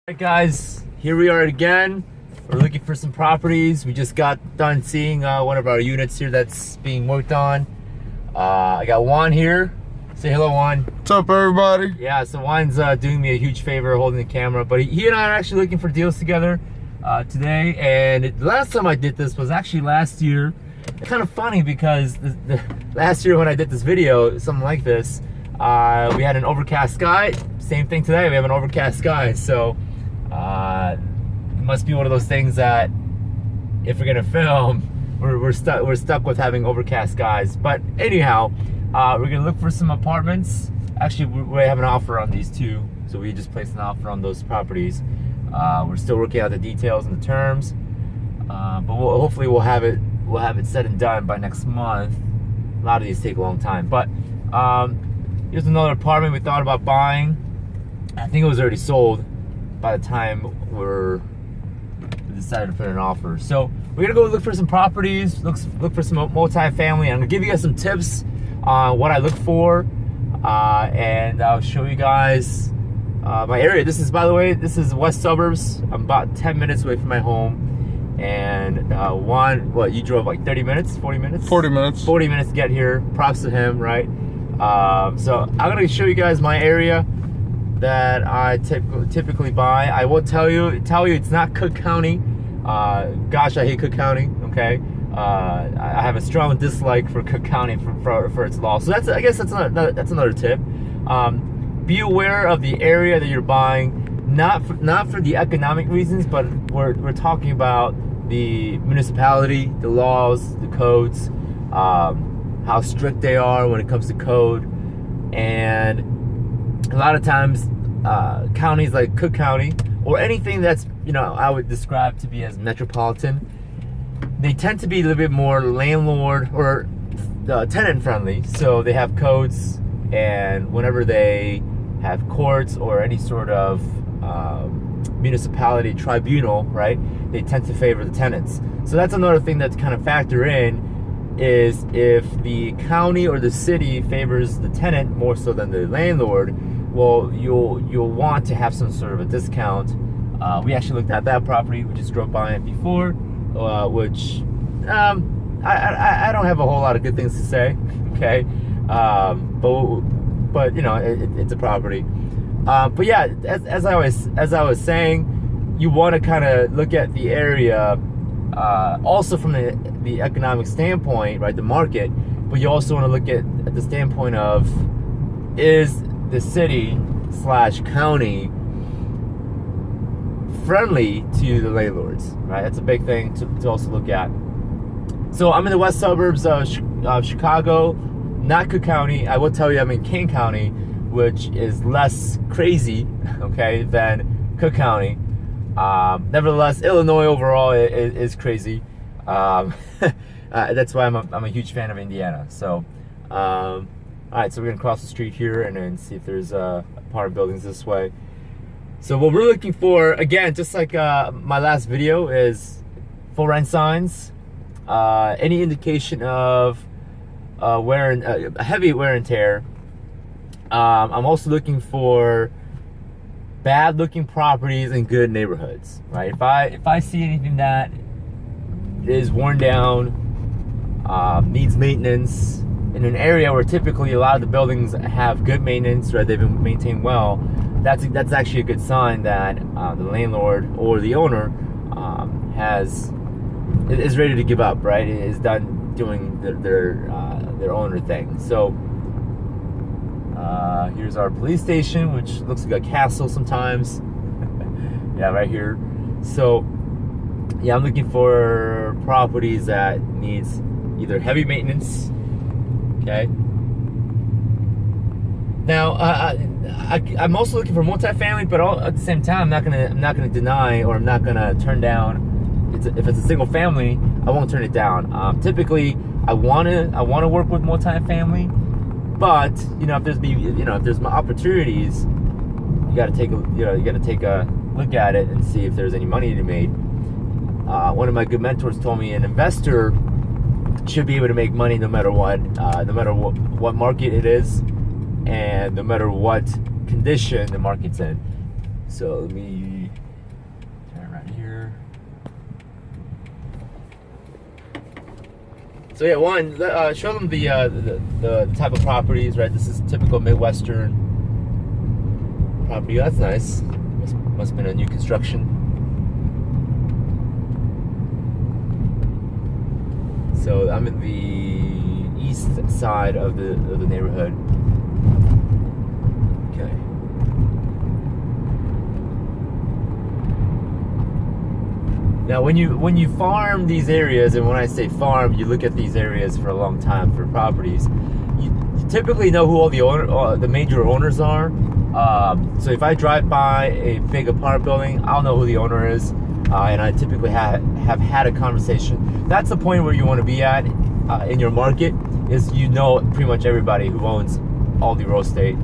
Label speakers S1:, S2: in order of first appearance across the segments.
S1: Alright guys, here we are again. We're looking for some properties. We just got done seeing one of our units here that's being worked on. I got Juan here. Say hello, Juan.
S2: What's up, everybody?
S1: Yeah, so Juan's doing me a huge favor holding the camera, but he and I are actually looking for deals together today. And the last time I did this was actually last year. It's kind of funny because the last year when I did this video, something like this, we had an overcast sky. Same thing today, we have an overcast sky. So it must be one of those things that if we're gonna film, we're stuck with having overcast skies. But anyhow, we're gonna look for some apartments. Actually, we have an offer on these two, so we just placed an offer on those properties. We're still working out the details and the terms, but hopefully we'll have it said and done by next month. A lot of these take a long time, but here's another apartment we thought about buying. I think it was already sold by the time we decided to put an offer. So we're gonna go look for some properties, look for some multi-family. I'm gonna give you guys some tips on what I look for, and I'll show you guys my area. This is, by the way, this is west suburbs. I'm about 10 minutes away from my home. And Juan, what, you drove like 30 minutes, 40 minutes?
S2: 40 minutes.
S1: 40 minutes to get here. Props to him, right? So I'm gonna show you guys my area that I typically buy. I will tell you it's not Cook County. Gosh, I hate Cook County. Okay, I have a strong dislike for Cook County for its law. So I guess that's another tip. Be aware of the area that you're buying, not for the economic reasons, but we're talking about the municipality, the laws, the codes, how strict they are when it comes to code. And a lot of times counties like Cook County or anything that's, I would describe to be as metropolitan, they tend to be a little bit more landlord or tenant friendly. So they have codes, and whenever they have courts or any sort of municipality tribunal, right, they tend to favor the tenants. So that's another thing that's kind of factor in, is if the county or the city favors the tenant more so than the landlord, well, you'll want to have some sort of a discount. We actually looked at that property. We just drove by it before, which I don't have a whole lot of good things to say. Okay, but it's a property. But yeah, as I was saying, you want to kind of look at the area, also from the economic standpoint, right, the market. But you also want to look at the standpoint of, is the city/county friendly to the landlords, right? That's a big thing to also look at. So I'm in the west suburbs of Chicago, not Cook County. I will tell you I'm in Kane County, which is less crazy, okay, than Cook County. Nevertheless, Illinois overall is crazy. That's why I'm a huge fan of Indiana. So, all right, so we're gonna cross the street here and then see if there's apartment buildings this way. So what we're looking for, again, just like my last video, is full rent signs, any indication of heavy wear and tear. I'm also looking for bad looking properties in good neighborhoods, right? If I see anything that is worn down, needs maintenance, in an area where typically a lot of the buildings have good maintenance, right, they've been maintained well, that's actually a good sign that the landlord or the owner is ready to give up, right? Is done doing their owner thing. So here's our police station, which looks like a castle sometimes. Yeah, right here. So yeah, I'm looking for properties that needs either heavy maintenance. Okay. Now I'm also looking for multifamily, but at the same time, I'm not gonna deny, or I'm not gonna turn down. If it's a single family, I won't turn it down. Typically, I wanna work with multifamily, but if there's opportunities, you gotta take a look at it and see if there's any money to be made. One of my good mentors told me an investor should be able to make money no matter what market it is, and no matter what condition the market's in. So let me right here. So yeah, Juan, show them the type of properties, right? This is typical Midwestern property. That's nice. Must have been a new construction. So I'm in the east side of the neighborhood. Okay. Now, when you farm these areas, and when I say farm, you look at these areas for a long time for properties. You typically know who all the major owners are. So if I drive by a big apartment building, I'll know who the owner is, and I typically have had a conversation. That's the point where you want to be at in your market, is you know pretty much everybody who owns all the real estate.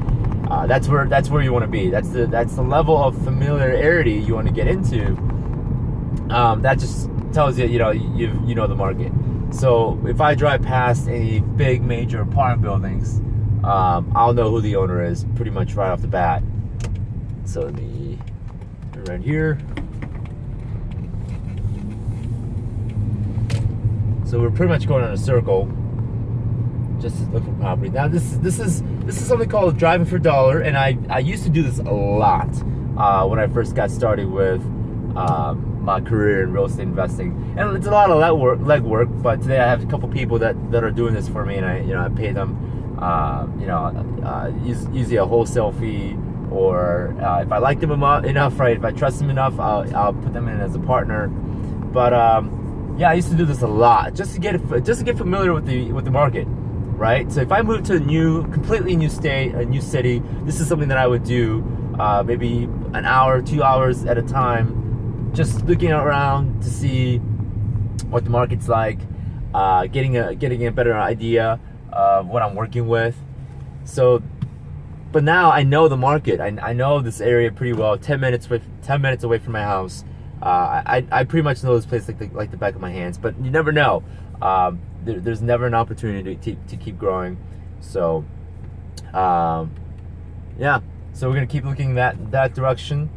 S1: That's where you want to be. That's the level of familiarity you want to get into. That just tells you, you know the market. So if I drive past any big major apartment buildings, I'll know who the owner is pretty much right off the bat. So let me right here. So we're pretty much going in a circle just to look for property. Now this is something called driving for dollar, and I used to do this a lot when I first got started with my career in real estate investing, and it's a lot of legwork. But today I have a couple people that are doing this for me, and I pay them usually a wholesale fee, or if I like them enough, right? If I trust them enough, I'll put them in as a partner. But yeah, I used to do this a lot just to get familiar with the market, right? So if I move to a completely new state, a new city, this is something that I would do maybe an hour, 2 hours at a time, just looking around to see what the market's like, getting a better idea of what I'm working with. So, but now I know the market. I know this area pretty well. 10 minutes away from my house. I pretty much know this place like the back of my hands. But you never know. There's never an opportunity to keep growing. So, yeah. So we're gonna keep looking that direction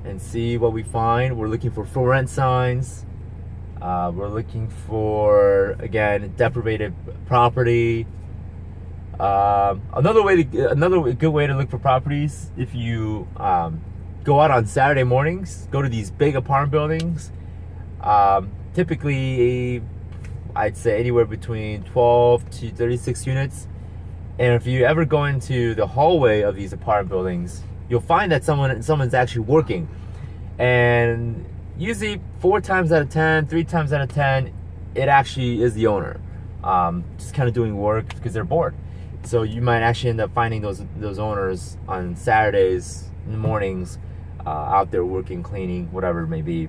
S1: and see what we find. We're looking for rent signs. We're looking for, again, deprivated property. Another good way to look for properties, if you go out on Saturday mornings, go to these big apartment buildings. Typically, I'd say anywhere between 12 to 36 units. And if you ever go into the hallway of these apartment buildings, you'll find that someone's actually working. And usually 4 times out of 10, 3 times out of 10, it actually is the owner, just kind of doing work because they're bored. So you might actually end up finding those owners on Saturdays in the mornings, out there working, cleaning, whatever it may be.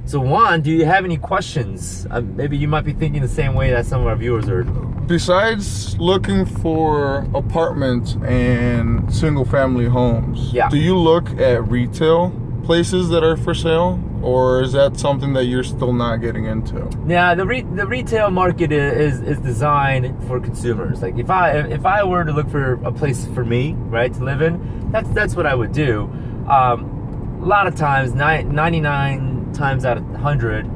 S1: So Juan, do you have any questions? Maybe you might be thinking the same way that some of our viewers are.
S2: Besides looking for apartments and single family homes,
S1: yeah,
S2: do you look at retail places that are for sale, or is that something that you're still not getting into?
S1: Yeah, the retail market is designed for consumers. Like if I were to look for a place for me, right, to live in, that's what I would do. A lot of times, 99 times out of 100,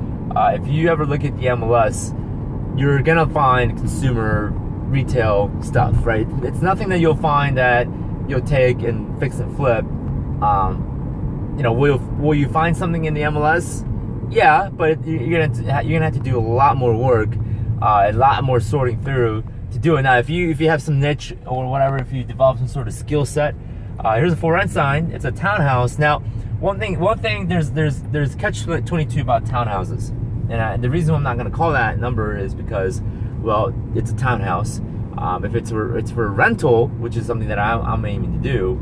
S1: if you ever look at the MLS, you're gonna find consumer retail stuff, right? It's nothing that you'll find that you'll take and fix and flip. Will you find something in the MLS? Yeah, but you're gonna have to do a lot more work, a lot more sorting through to do it. Now, if you have some niche or whatever, if you develop some sort of skill set, here's a for rent sign. It's a townhouse. Now, one thing. There's catch-22 about townhouses, and the reason I'm not gonna call that number is because, well, it's a townhouse. If it's for rental, which is something that I'm aiming to do,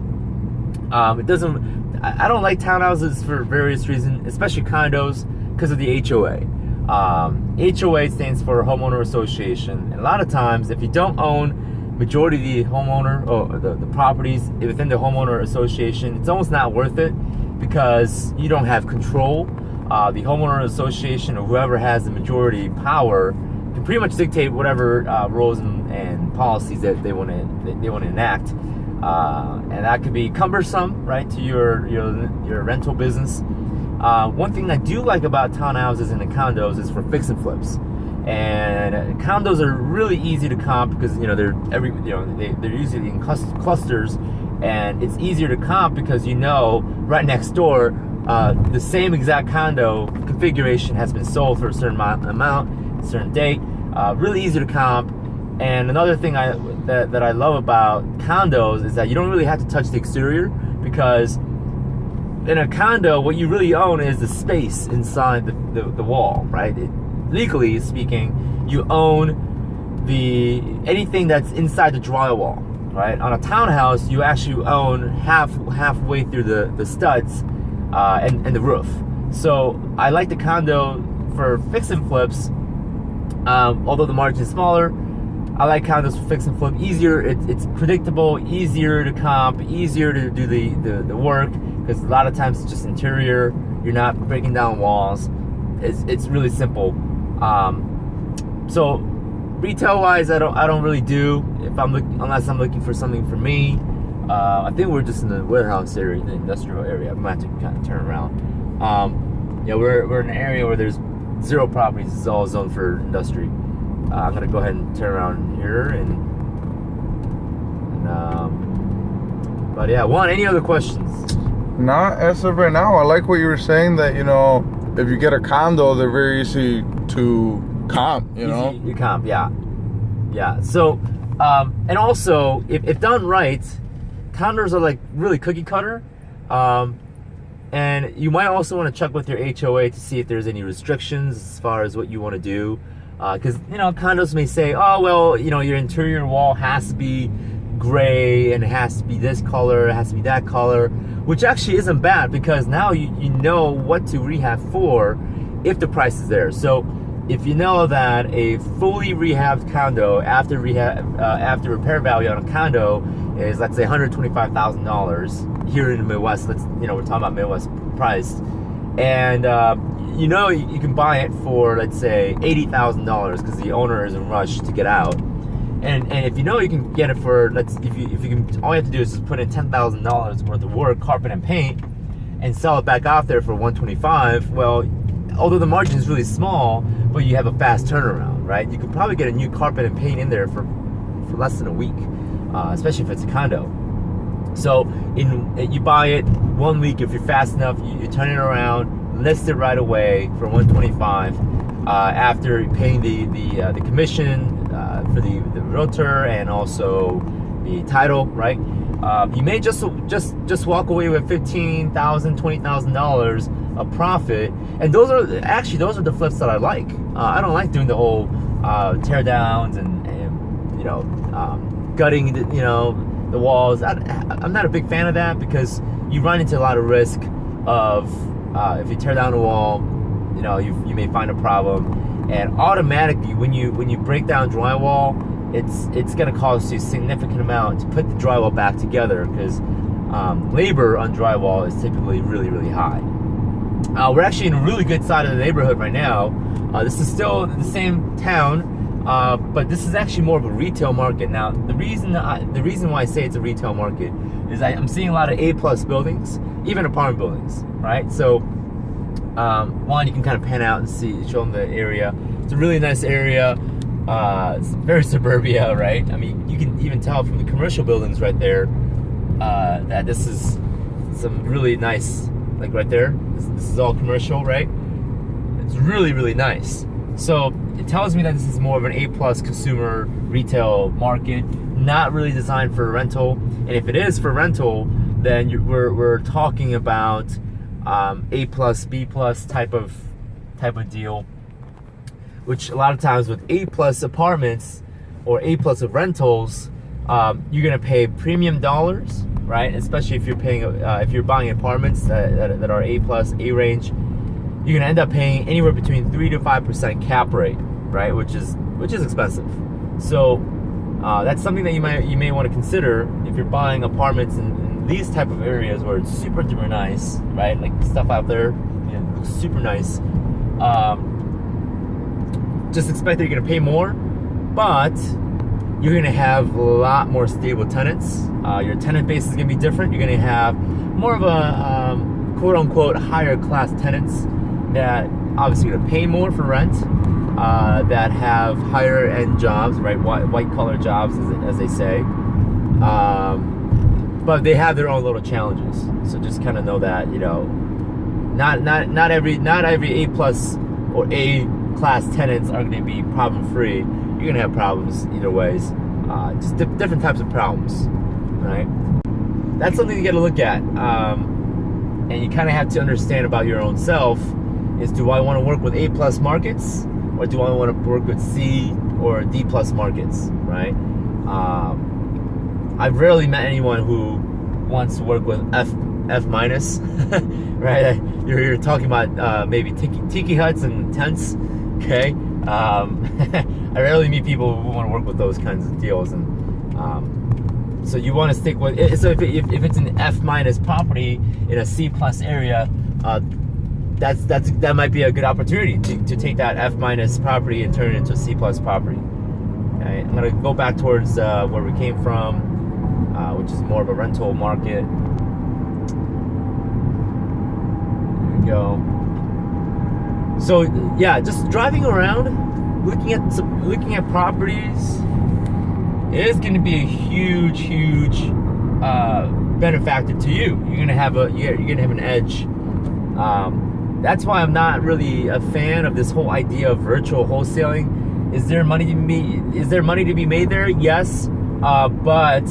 S1: it doesn't. I don't like townhouses for various reasons, especially condos, because of the HOA. HOA stands for Homeowner Association, and a lot of times, if you don't own majority of the homeowner or the properties within the Homeowner Association, it's almost not worth it because you don't have control. The Homeowner Association, or whoever has the majority power, can pretty much dictate whatever rules and policies that they want to enact. And that could be cumbersome, right, to your rental business. One thing I do like about townhouses and the condos is for fix and flips. And condos are really easy to comp because they're usually in clusters, and it's easier to comp because right next door the same exact condo configuration has been sold for a certain amount, a certain date. Really easy to comp. And another thing that I love about condos is that you don't really have to touch the exterior, because in a condo what you really own is the space inside the wall, right? Legally speaking, you own anything that's inside the drywall, right? On a townhouse, you actually own halfway through the studs and the roof. So I like the condo for fix and flips. Although the margin is smaller, I like condos for fix and flip. Easier, it's predictable, easier to comp, easier to do the work, because a lot of times it's just interior. You're not breaking down walls. It's really simple. So retail wise, I don't really do unless I'm looking for something for me. I think we're just in the warehouse area, the industrial area. I might have to kind of turn around. We're in an area where there's 0 properties. It's all zoned for industry. I'm gonna go ahead and turn around here but yeah, Juan, any other questions?
S2: Not as of right now. I like what you were saying, that if you get a condo, they're very easy to comp.
S1: You comp, yeah. So and also if done right, condos are like really cookie cutter. And you might also want to check with your HOA to see if there's any restrictions as far as what you want to do. Because, condos may say, oh, well, your interior wall has to be gray, and it has to be this color, it has to be that color, which actually isn't bad, because now you know what to rehab for if the price is there. So if you know that a fully rehabbed condo after repair value on a condo is, let's say, $125,000 here in the Midwest, we're talking about Midwest price, and you can buy it for, let's say, $80,000 because the owner is in a rush to get out. And if you can get it for, if you can, all you have to do is just put in $10,000 worth of work, carpet and paint, and sell it back out there for $125,000. Well, although the margin is really small, but you have a fast turnaround, right? You could probably get a new carpet and paint in there for less than a week, especially if it's a condo. So you buy it 1 week. If you're fast enough, you turn it around, list it right away for $125,000 after paying the commission for the realtor and also the title, right? You may just walk away with $15,000, $20,000 of profit, and those are the flips that I like. I don't like doing the whole tear downs and gutting the walls. I'm not a big fan of that, because you run into a lot of risk of if you tear down a wall, you may find a problem. And automatically, when you break down drywall, it's going to cost you a significant amount to put the drywall back together, because labor on drywall is typically really, really high. We're actually in a really good side of the neighborhood right now. This is still the same town, but this is actually more of a retail market. Now, the reason why I say it's a retail market is I'm seeing a lot of A+ buildings, even apartment buildings, right? So one, you can kind of pan out and show them the area. It's a really nice area. It's very suburbia, right? I mean, you can even tell from the commercial buildings right there that this is some really nice, like right there. This is all commercial, right? It's really, really nice. So it tells me that this is more of an A+ consumer retail market, not really designed for rental. And if it is for rental, then we're talking about A+, B+ type of deal, which a lot of times with A+ apartments or A+ of rentals, you're gonna pay premium dollars, right? Especially if you're buying apartments that are A+, A range, you're gonna end up paying anywhere between 3 to 5% cap rate, right? Which is expensive. So that's something that you may want to consider if you're buying apartments in these type of areas where it's super duper nice, right? Like stuff out there, looks super nice. Just expect that you're gonna pay more, but you're gonna have a lot more stable tenants. Your tenant base is gonna be different. You're gonna have more of a quote unquote higher class tenants that obviously going to pay more for rent, that have higher end jobs, right? White collar jobs, as they say. But they have their own little challenges. So just kind of know that, you know, not every A plus or A class tenants are going to be problem free. You're going to have problems either ways. Just different types of problems, right? That's something you got to look at. And you kind of have to understand about your own self is, do I want to work with A plus markets, or do I want to work with C or D plus markets, right? I've rarely met anyone who wants to work with F minus, right? You're talking about maybe tiki huts and tents, okay? I rarely meet people who want to work with those kinds of deals, and so you want to stick with it. So if it's an F minus property in a C plus area, that might be a good opportunity to take that F minus property and turn it into a C plus property. Okay, I'm gonna go back towards where we came from, which is more of a rental market. There we go. So yeah, just driving around, looking at properties is going to be a huge benefactor to you. You're gonna have an edge. That's why I'm not really a fan of this whole idea of virtual wholesaling. Is there money to be made there? Yes, but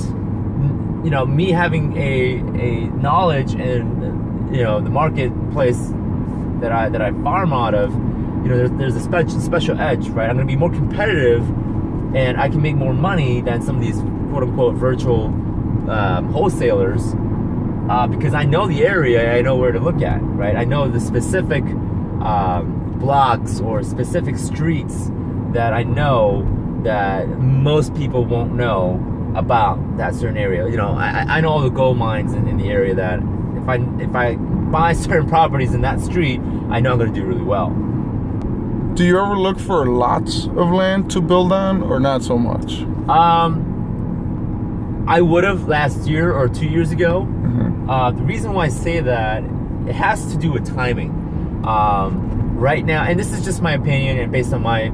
S1: you know, me having a knowledge and, you know, the marketplace that I farm out of, you know, there's a special edge, right? I'm gonna be more competitive, and I can make more money than some of these quote unquote virtual wholesalers, because I know the area, I know where to look at, right? I know the specific blocks or specific streets that I know that most people won't know about that certain area. You know, I know all the gold mines in the area that if I buy certain properties in that street, I know I'm going to do really well.
S2: Do you ever look for lots of land to build on, or not so much?
S1: I would have last year or 2 years ago.
S2: Mm-hmm.
S1: The reason why I say that, it has to do with timing. Right now, and this is just my opinion and based on my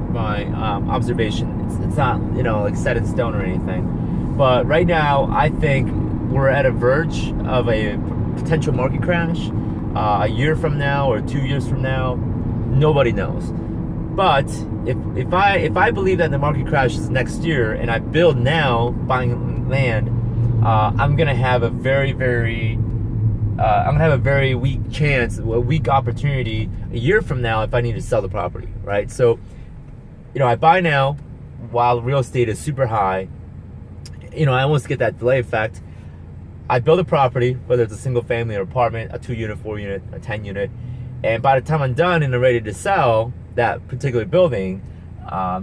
S1: observation, it's not, you know, like set in stone or anything. But right now, I think we're at a verge of a potential market crash. A year from now or 2 years from now, nobody knows. But if I believe that the market crashes next year and I build now, buying land, I'm gonna have a very weak chance, a weak opportunity a year from now if I need to sell the property, right? So, you know, I buy now while real estate is super high. You know, I almost get that delay effect. I build a property, whether it's a single family or apartment, a 2-unit, 4-unit, a 10-unit, and by the time I'm done and I'm ready to sell that particular building,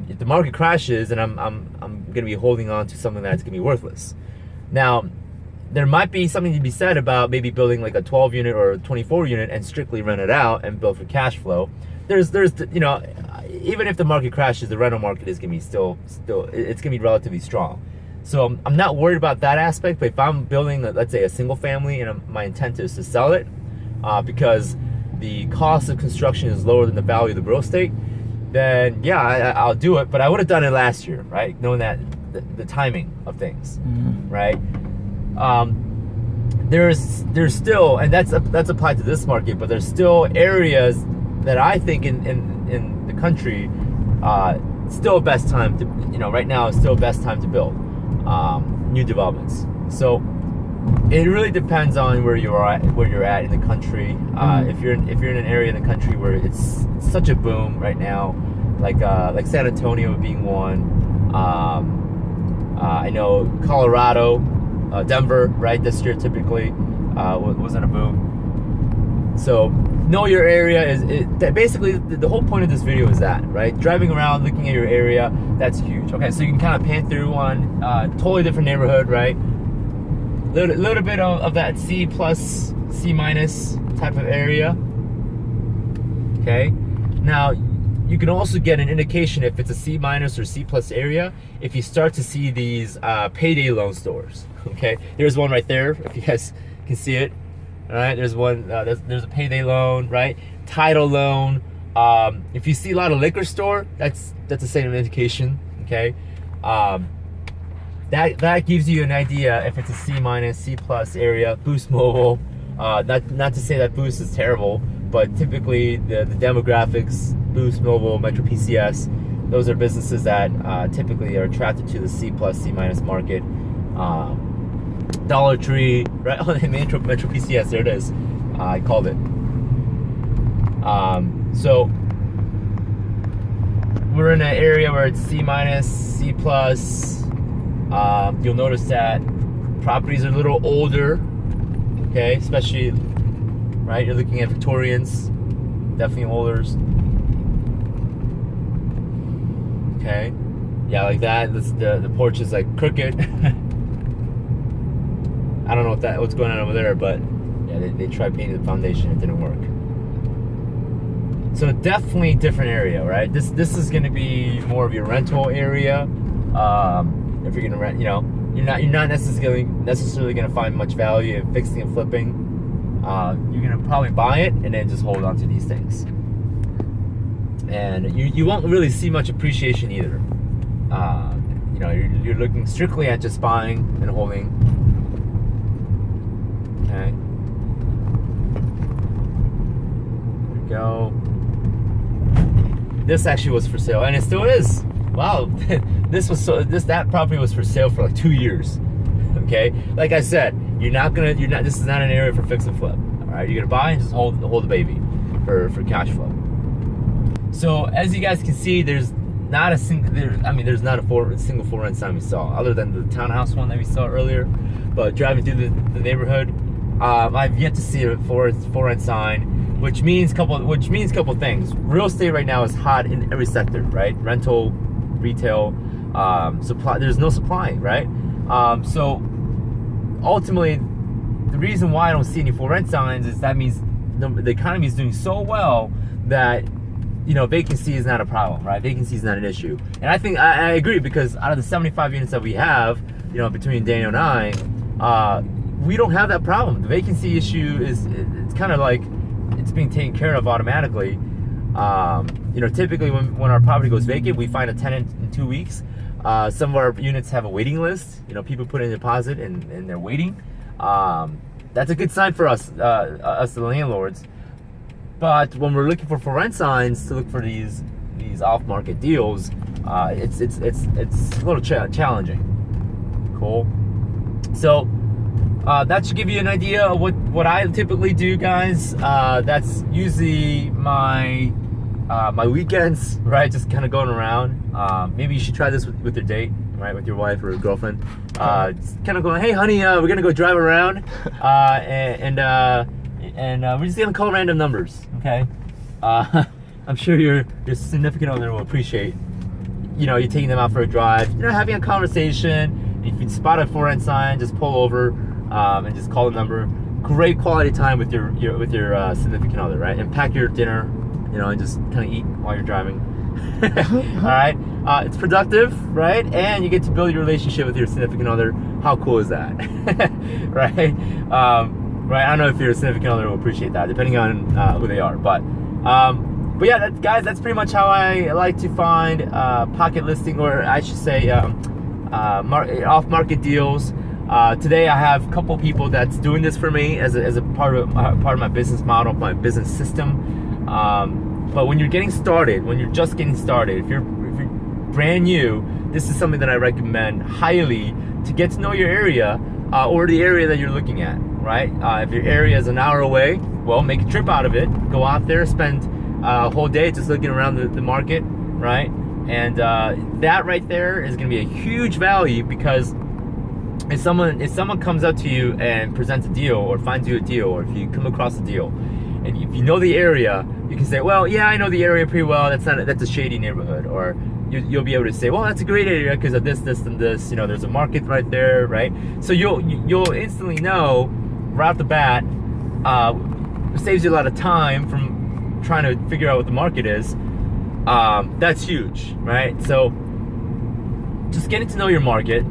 S1: if the market crashes, and I'm going to be holding on to something that's going to be worthless. Now, there might be something to be said about maybe building like a 12-unit or a 24-unit and strictly rent it out and build for cash flow. There's you know, even if the market crashes, the rental market is going to be still it's going to be relatively strong. So I'm not worried about that aspect. But if I'm building, let's say, a single family, and my intent is to sell it because the cost of construction is lower than the value of the real estate, then yeah, I'll do it. But I would have done it last year, right? Knowing that the timing of things, right? There's still, and that's applied to this market, but there's still areas that I think in the country, still best time to, you know, right now is still best time to build new developments. So it really depends on where you're at in the country. If you're in an area in the country where it's such a boom right now, like San Antonio being one. I know Colorado, Denver, right? This year typically was in a boom. So know your area basically the whole point of this video is that, right? Driving around, looking at your area, that's huge. Okay, so you can kind of pan through one totally different neighborhood, right? Little bit of that C plus, C minus type of area. Okay, now you can also get an indication if it's a C minus or C plus area if you start to see these payday loan stores. Okay, there's one right there, if you guys can see it. All right, there's one. There's a payday loan, right? Title loan. If you see a lot of liquor store, that's the same indication. Okay, that gives you an idea if it's a C minus, C plus area. Boost Mobile. Not to say that Boost is terrible, but typically the demographics, Boost Mobile, Metro PCS, those are businesses that typically are attracted to the C plus, C minus market. Dollar Tree, right? Oh, Metro PCS, there it is. I called it. So we're in an area where it's C minus, C plus. You'll notice that properties are a little older, okay? Especially, right? You're looking at Victorians, definitely older. Okay, yeah, like that. The porch is like crooked. I don't know what's going on over there, but yeah, they tried painting the foundation, it didn't work. So definitely different area, right? This is going to be more of your rental area. If you're going to rent, you know, you're not necessarily going to find much value in fixing and flipping. You're going to probably buy it and then just hold on to these things. And you won't really see much appreciation either. You know, you're looking strictly at just buying and holding. Okay. There we go. This actually was for sale, and it still is. Wow, that property was for sale for like 2 years. Okay, like I said, this is not an area for fix and flip. All right, you're gonna buy and just hold the baby for cash flow. So as you guys can see, there's not a single single for rent sign we saw, other than the townhouse one that we saw earlier. But driving through the neighborhood, I've yet to see a for rent sign, which means a couple things. Real estate right now is hot in every sector, right? Rental, retail, supply. There's no supply, right? So ultimately, the reason why I don't see any for rent signs is that means the economy is doing so well that, you know, vacancy is not a problem, right? Vacancy is not an issue. And I think I agree, because out of the 75 units that we have, you know, between Daniel and I, we don't have that problem. The vacancy issue it's kind of like it's being taken care of automatically. You know, typically when our property goes vacant, we find a tenant in 2 weeks. Some of our units have a waiting list. You know, people put in a deposit and they're waiting. That's a good sign for us, the landlords. But when we're looking for rent signs to look for these off-market deals, it's a little challenging. Cool. So that should give you an idea of what I typically do, guys. That's usually my weekends, right? Just kind of going around. Maybe you should try this with your date, right? With your wife or girlfriend. Just kind of going, hey, honey, we're gonna go drive around, and we're just gonna call random numbers, okay? I'm sure your significant other will appreciate, you know, you taking them out for a drive, you know, having a conversation. If you spot a for rent sign, just pull over and just call the number. Great quality time with your significant other, right? And pack your dinner, you know, and just kind of eat while you're driving. All right, it's productive, right? And you get to build your relationship with your significant other. How cool is that? Right? Right, I don't know if your significant other will appreciate that, depending on who they are. But yeah, guys, that's pretty much how I like to find pocket listing, or I should say off-market deals. Today I have a couple people that's doing this for me as a part of my business model, my business system. But when you're getting started, when you're just getting started, if you're brand new, this is something that I recommend highly to get to know your area or the area that you're looking at. Right? If your area is an hour away, well, make a trip out of it. Go out there, spend a whole day just looking around the market, right? And that right there is going to be a huge value, because if someone comes up to you and presents a deal, or finds you a deal, or if you come across a deal, and if you know the area, you can say, well, yeah, I know the area pretty well. That's a shady neighborhood. Or you'll be able to say, well, that's a great area because of this, and this. You know, there's a market right there, right? So you'll instantly know right off the bat. It saves you a lot of time from trying to figure out what the market is. That's huge, right? So just getting to know your market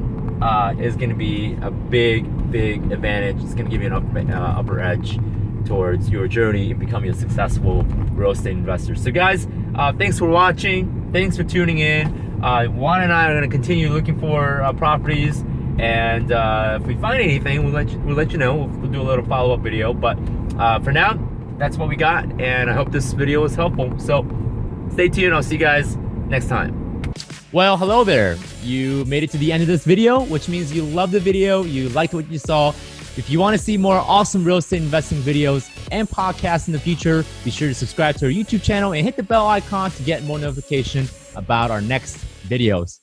S1: is going to be a big big advantage. It's going to give you an upper edge towards your journey in becoming a successful real estate investor. So guys, thanks for watching. Thanks for tuning in. Juan and I are going to continue looking for properties, and if we find anything, we'll let you know. We'll do a little follow-up video. But for now, that's what we got, and I hope this video was helpful. So stay tuned. I'll see you guys next time. Well, hello there. You made it to the end of this video, which means you loved the video, you liked what you saw. If you want to see more awesome real estate investing videos and podcasts in the future, be sure to subscribe to our YouTube channel and hit the bell icon to get more notification about our next videos.